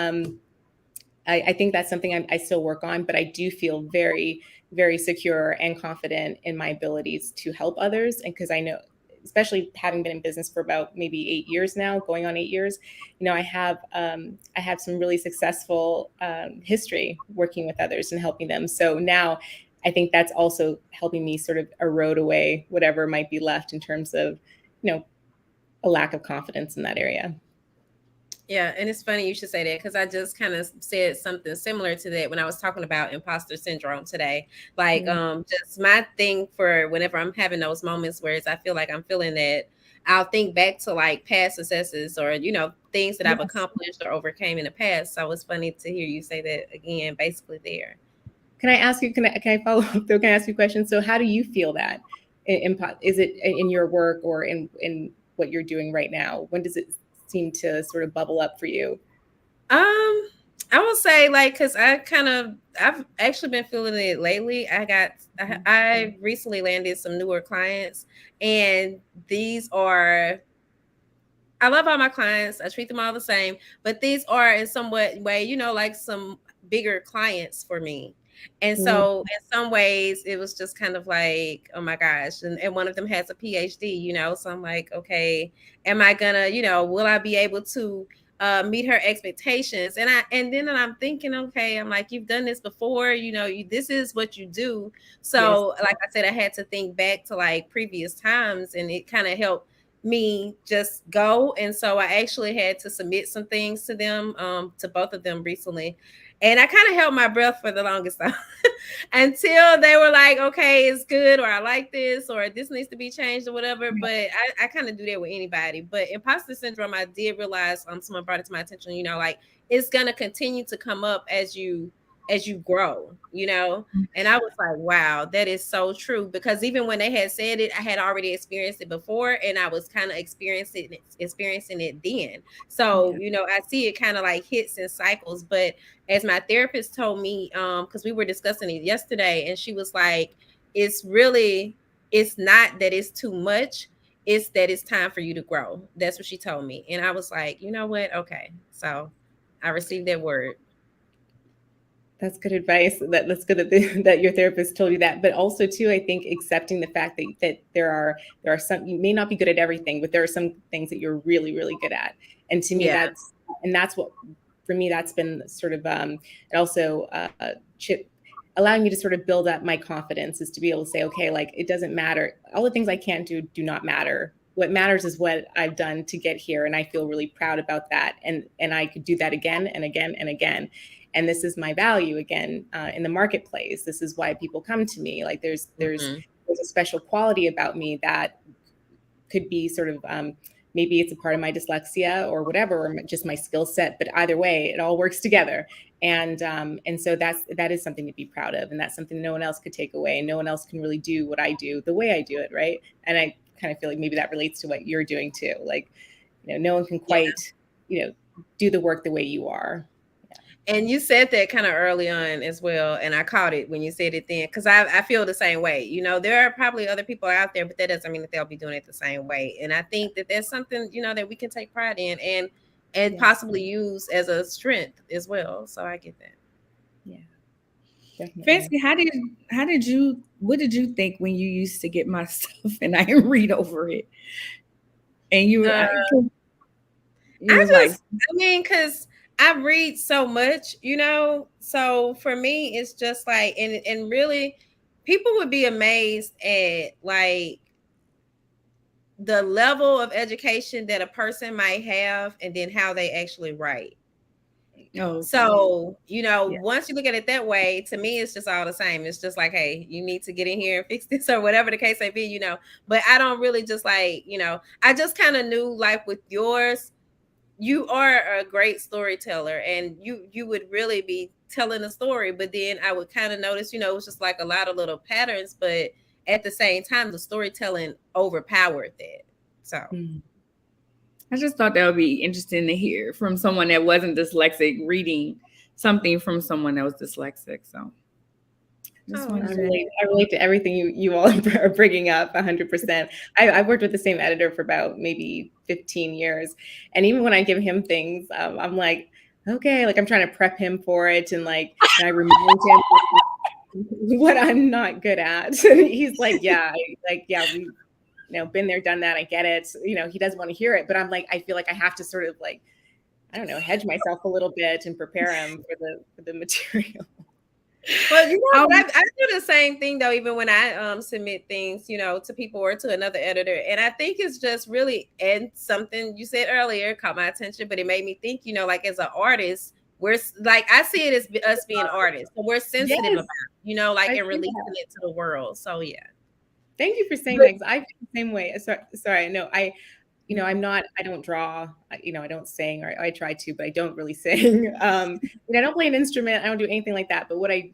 [SPEAKER 7] I think that's something I still work on, but I do feel very, very secure and confident in my abilities to help others. And because I know especially having been in business for about maybe 8 years now, going on 8 years, I have some really successful history working with others and helping them. So now I think that's also helping me sort of erode away whatever might be left in terms of, a lack of confidence in that area.
[SPEAKER 1] Yeah, and it's funny you should say that, because I just kind of said something similar to that when I was talking about imposter syndrome today. Like, just my thing for whenever I'm having those moments where I feel like I'm feeling that, I'll think back to like past successes or things that I've accomplished or overcame in the past. So it's funny to hear you say that again, basically there.
[SPEAKER 7] Can I ask you? Can I follow up though? Can I ask you a question? So how do you feel that? Is it in your work or in what you're doing right now? When does it seem to sort of bubble up for you?
[SPEAKER 1] I will say, like, because I've actually been feeling it lately. I recently landed some newer clients, and I love all my clients. I treat them all the same, but these are in somewhat way, like some bigger clients for me. And so in some ways it was just kind of like, oh my gosh. And one of them has a PhD, so I'm like, okay, am I gonna, will I be able to meet her expectations? And then I'm thinking, okay, I'm like, you've done this before, this is what you do. So like I said, I had to think back to like previous times, and it kind of helped me just go. And so I actually had to submit some things to them, to both of them recently. And I kind of held my breath for the longest time until they were like, okay, it's good, or I like this, or this needs to be changed or whatever. But I kind of do that with anybody. But imposter syndrome, I did realize, someone brought it to my attention, like it's going to continue to come up as you grow, and I was like, wow, that is so true, because even when they had said it, I had already experienced it before, and I was kind of experiencing it then. So, I see it kind of like hits in cycles. But as my therapist told me, because we were discussing it yesterday, and she was like, it's not that it's too much, it's that it's time for you to grow. That's what she told me. And I was like, you know what? Okay. So I received that word.
[SPEAKER 7] That's good advice. That's good that your therapist told you that. But also, too, I think accepting the fact that there are some, you may not be good at everything, but there are some things that you're really, really good at. And to me, that's what, for me, that's been sort of, and also allowing me to sort of build up my confidence, is to be able to say, okay, like, it doesn't matter. All the things I can't do not matter. What matters is what I've done to get here. And I feel really proud about that. And I could do that again and again and again. And this is my value again in the marketplace. This is why people come to me. Like there's a special quality about me that could be sort of maybe it's a part of my dyslexia or whatever, or just my skill set. But either way, it all works together. And so that is something to be proud of, and that's something no one else could take away, and no one else can really do what I do the way I do it, right? And I kind of feel like maybe that relates to what you're doing too. Like, no one can quite do the work the way you are.
[SPEAKER 1] And you said that kind of early on as well, and I caught it when you said it then, because I feel the same way. There are probably other people out there, but that doesn't mean that they'll be doing it the same way. And I think that there's something, that we can take pride in and possibly use as a strength as well. So I get that.
[SPEAKER 7] Yeah, definitely.
[SPEAKER 2] Fancy, what did you think when you used to get my stuff and I read over it? And you were,
[SPEAKER 1] because I read so much, so for me, it's just like, and really people would be amazed at like the level of education that a person might have, and then how they actually write. Oh, so, once you look at it that way, to me, it's just all the same. It's just like, hey, you need to get in here and fix this, or whatever the case may be, but I don't really just like, I just kind of knew, like with yours, you are a great storyteller, and you would really be telling a story, but then I would kind of notice, it was just like a lot of little patterns, but at the same time, the storytelling overpowered that. So
[SPEAKER 2] I just thought that would be interesting to hear from someone that wasn't dyslexic, reading something from someone that was dyslexic. So
[SPEAKER 7] I relate to everything you all are bringing up 100%. I've worked with the same editor for about maybe 15 years. And even when I give him things, I'm like, okay, like I'm trying to prep him for it. And like, and I remind him what I'm not good at. And he's like, been there, done that. I get it. He doesn't want to hear it, but I'm like, I feel like I have to sort of like, I don't know, hedge myself a little bit and prepare him for the material.
[SPEAKER 1] Well, I do the same thing though, even when I submit things, to people or to another editor. And I think it's just really, and something you said earlier caught my attention, but it made me think, like as an artist, we're like, I see it as us being artists. So we're sensitive about it, and releasing it to the world. So yeah.
[SPEAKER 7] Thank you for saying that, because I feel the same way. Sorry, no, I don't draw, I don't sing, or I try to, but I don't really sing. I don't play an instrument. I don't do anything like that. But what I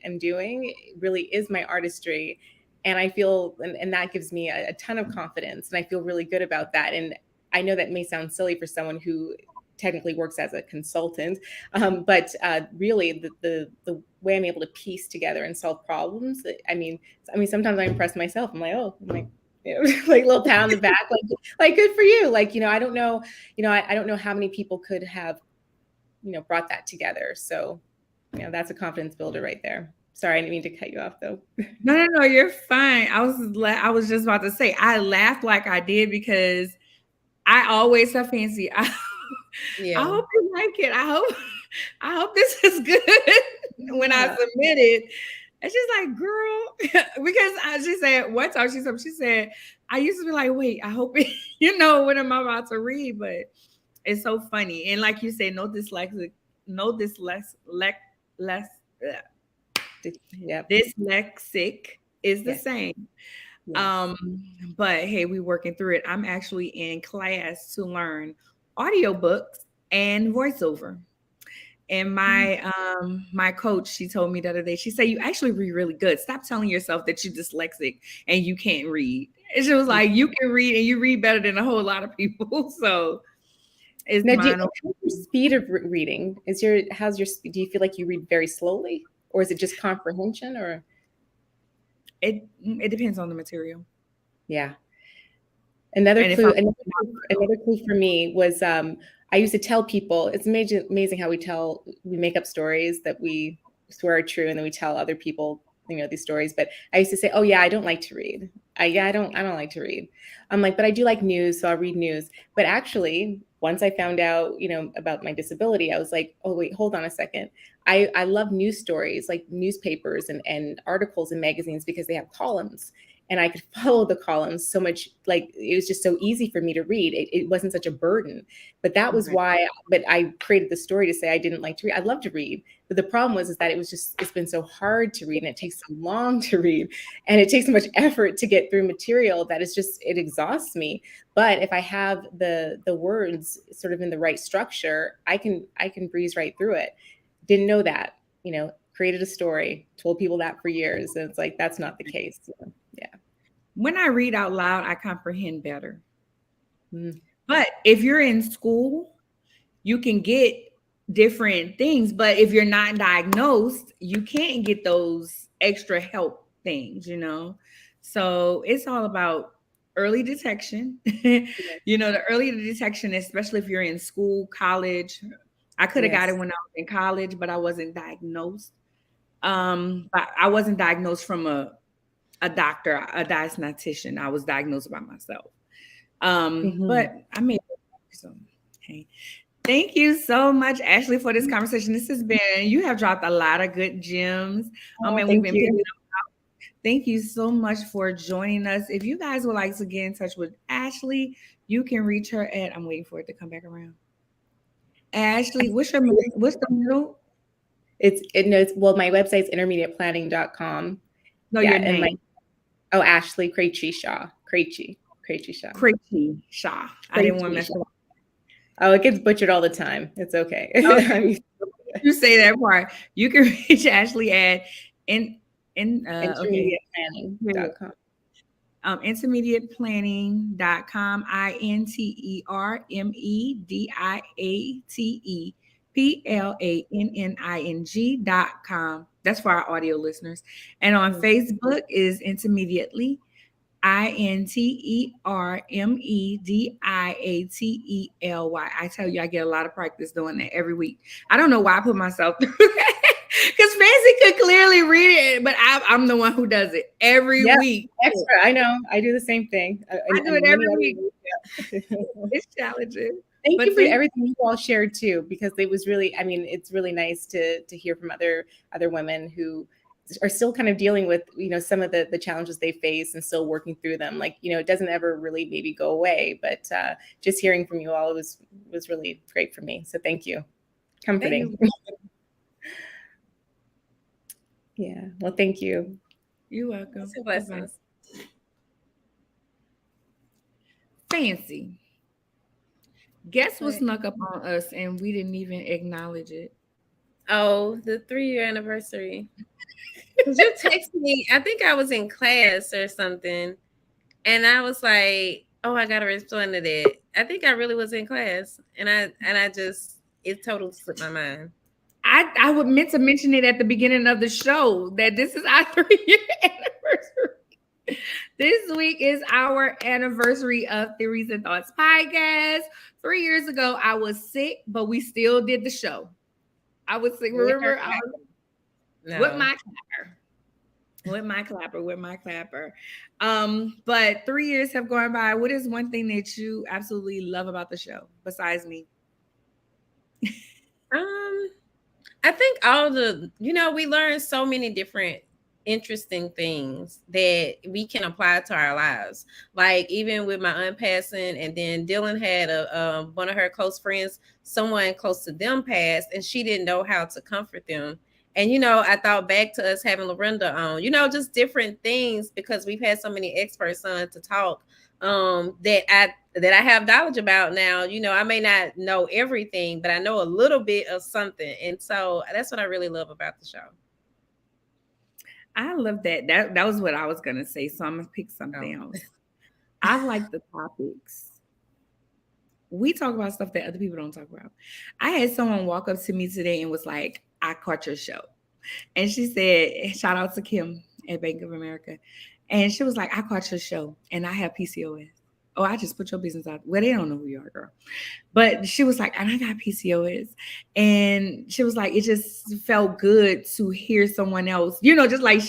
[SPEAKER 7] am doing really is my artistry. And I feel, and that gives me a ton of confidence, and I feel really good about that. And I know that may sound silly for someone who technically works as a consultant, but really the way I'm able to piece together and solve problems. I mean, sometimes I impress myself. I'm like, like a little pat on the back, like good for you. Like, I don't know, I don't know how many people could have, brought that together. So, that's a confidence builder right there. Sorry, I didn't mean to cut you off though.
[SPEAKER 2] No, you're fine. I was just about to say, I laughed like I did because I always have fancy. I hope you like it. I hope this is good. When I submit it, and she's like, girl, because she said one time, she said, I used to be like, wait, I hope it, what am I about to read? But it's so funny. And like you said, dyslexic is the same. Yes. But hey, we're working through it. I'm actually in class to learn audiobooks and voiceover. And my coach, she told me the other day, she said, you actually read really good. Stop telling yourself that you're dyslexic and you can't read. And she was like, you can read, and you read better than a whole lot of people. So it's
[SPEAKER 7] your speed of reading do you feel like you read very slowly, or is it just comprehension, or?
[SPEAKER 2] It depends on the material.
[SPEAKER 7] Yeah. Another clue for me was, I used to tell people, it's amazing how we make up stories that we swear are true, and then we tell other people, these stories. But I used to say, oh yeah, I don't like to read. I don't like to read. I'm like, but I do like news, so I'll read news. But actually, once I found out, about my disability, I was like, oh wait, hold on a second. I love news stories, like newspapers and articles and magazines, because they have columns. And I could follow the columns so much, like it was just so easy for me to read. It wasn't such a burden. But that was why, but I created the story to say I didn't like to read. I love to read. But the problem is that it's been so hard to read, and it takes so long to read, and it takes so much effort to get through material that it exhausts me. But if I have the words sort of in the right structure, I can breeze right through it. Didn't know that, created a story, told people that for years. And it's like, that's not the case. Yeah.
[SPEAKER 2] When I read out loud, I comprehend better. But if you're in school, you can get different things. But if you're not diagnosed, you can't get those extra help things, So it's all about early detection. The early detection, especially if you're in school, college. I could have got it when I was in college, but I wasn't diagnosed. But I wasn't diagnosed from a doctor, a diagnostician. I was diagnosed by myself. But I made it. So, hey, thank you so much, Ashley, for this conversation. You have dropped a lot of good gems. And we've been picking them out. Thank you so much for joining us. If you guys would like to get in touch with Ashley, you can reach her at, I'm waiting for it to come back around. Ashley, what's the middle?
[SPEAKER 7] My website's intermediateplanning.com.
[SPEAKER 2] No, your name.
[SPEAKER 7] Ashley Krejci Shaw. Krejci Shaw.
[SPEAKER 2] Krejci Shaw. I didn't want to mess up.
[SPEAKER 7] Oh, it gets butchered all the time. It's okay.
[SPEAKER 2] You say that part. You can reach Ashley at
[SPEAKER 7] intermediateplanning.com.
[SPEAKER 2] Intermediateplanning.com, intermediateplanning.com. That's for our audio listeners. And on Facebook is Intermediately, INTERMEDIATELY. I tell you, I get a lot of practice doing that every week. I don't know why I put myself through that, because Because Fancy could clearly read it, but I'm the one who does it every
[SPEAKER 7] Yeah,
[SPEAKER 2] week.
[SPEAKER 7] extra. I know. I do the same thing.
[SPEAKER 2] I do it every week. It's challenging.
[SPEAKER 7] Thank
[SPEAKER 2] But
[SPEAKER 7] you for everything you all shared too, because it was really, I mean, it's really nice to hear from other women who are still kind of dealing with, some of the challenges they face and still working through them. Like, it doesn't ever really maybe go away, but just hearing from you all was really great for me. So thank you. Comforting. Yeah. Well, thank you.
[SPEAKER 2] You're welcome.
[SPEAKER 1] Blessings.
[SPEAKER 2] Fancy. Guess what snuck up on us and we didn't even acknowledge it?
[SPEAKER 1] Oh, the 3-year anniversary. Because you texted me, I think I was in class or something, and I was like, "Oh, I gotta respond to that." I think I really was in class, and I just it totally slipped my mind.
[SPEAKER 2] I would meant to mention it at the beginning of the show that this is our 3-year anniversary. This week is our anniversary of Theories and Thoughts podcast. 3 years ago, I was sick, but we still did the show. I was sick. Remember, I was with my clapper. But 3 years have gone by. What is one thing that you absolutely love about the show besides me?
[SPEAKER 1] I think all we learned so many different interesting things that we can apply to our lives. Like even with my aunt passing, and then Dylan had one of her close friends, someone close to them passed, and she didn't know how to comfort them. And I thought back to us having Lorinda on, just different things, because we've had so many experts on to talk that I have knowledge about now. I may not know everything, but I know a little bit of something. And so that's what I really love about the show.
[SPEAKER 2] I love that. That was what I was gonna say. So I'm gonna pick something else. I like the topics. We talk about stuff that other people don't talk about. I had someone walk up to me today and was like, "I caught your show," and she said, "Shout out to Kim at Bank of America," and she was like, "I caught your show, and I have PCOS." Oh, I just put your business out. Well, they don't know who you are, girl. But she was like, and I got PCOS. And she was like, it just felt good to hear someone else, just like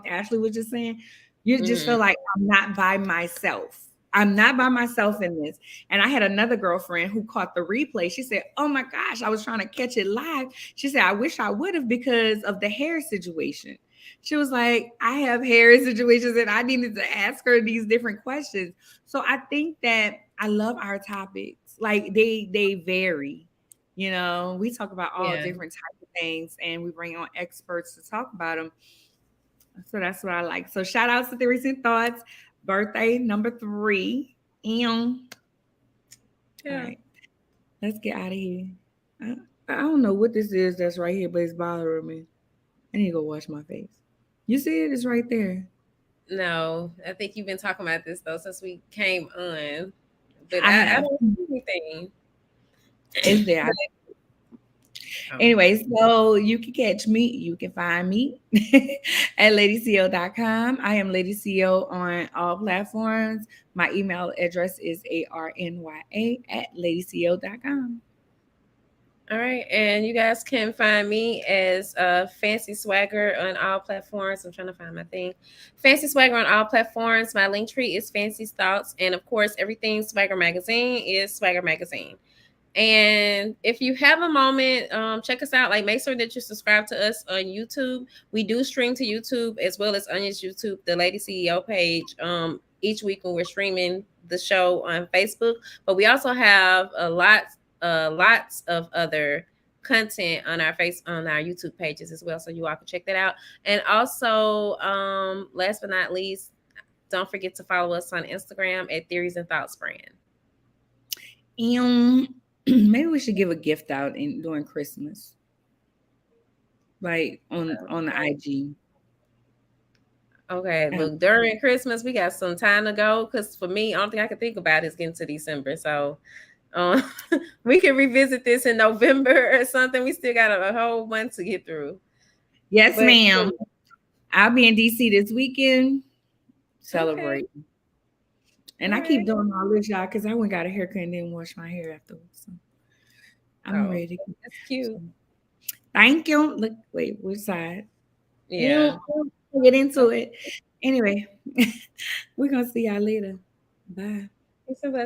[SPEAKER 2] Ashley was just saying, you just feel like I'm not by myself. I'm not by myself in this. And I had another girlfriend who caught the replay. She said, oh my gosh, I was trying to catch it live. She said, I wish I would have because of the hair situation. She was like, I have hair situations and I needed to ask her these different questions. So I think that I love our topics. Like they vary. We talk about all different types of things and we bring on experts to talk about them. So that's what I like. So shout out to Theories and Thoughts. Birthday number 3. All right. Let's get out of here. I don't know what this is that's right here, but it's bothering me. I need to go wash my face. You see it? It's right there.
[SPEAKER 1] No, I think you've been talking about this though since we came on. But I don't see anything.
[SPEAKER 2] It's there. Anyway, so you can catch me. You can find me at ladyco.com. I am Lady CO on all platforms. My email address is arnya@ladyco.com.
[SPEAKER 1] All right, and you guys can find me as Fancy Swagger on all platforms. I'm trying to find my thing. Fancy Swagger on all platforms. My link tree is Fancy Thoughts, and of course, everything Swagger Magazine is Swagger Magazine. And if you have a moment, check us out. Like, make sure that you subscribe to us on YouTube. We do stream to YouTube as well as Anya's YouTube, the Lady CEO page. Each week when we're streaming the show on Facebook, but we also have lots of other content on our YouTube pages as well. So you all can check that out. And also, last but not least, don't forget to follow us on Instagram at Theories and Thoughts Brand.
[SPEAKER 2] Maybe we should give a gift out during Christmas, like on the IG.
[SPEAKER 1] Okay, look, during Christmas we got some time to go, because for me, only thing I can think about is getting to December. So we can revisit this in November or something. We still got a whole month to get through.
[SPEAKER 2] Yes, ma'am. I'll be in DC this weekend celebrating. Okay. And I keep doing all this, y'all, because I went got a haircut and didn't wash my hair afterwards. So I'm ready.
[SPEAKER 1] That's cute.
[SPEAKER 2] Thank you. Look, wait, which side?
[SPEAKER 1] Yeah.
[SPEAKER 2] We'll get into it. Anyway, we're gonna see y'all later. Bye.
[SPEAKER 1] Peace and blessings.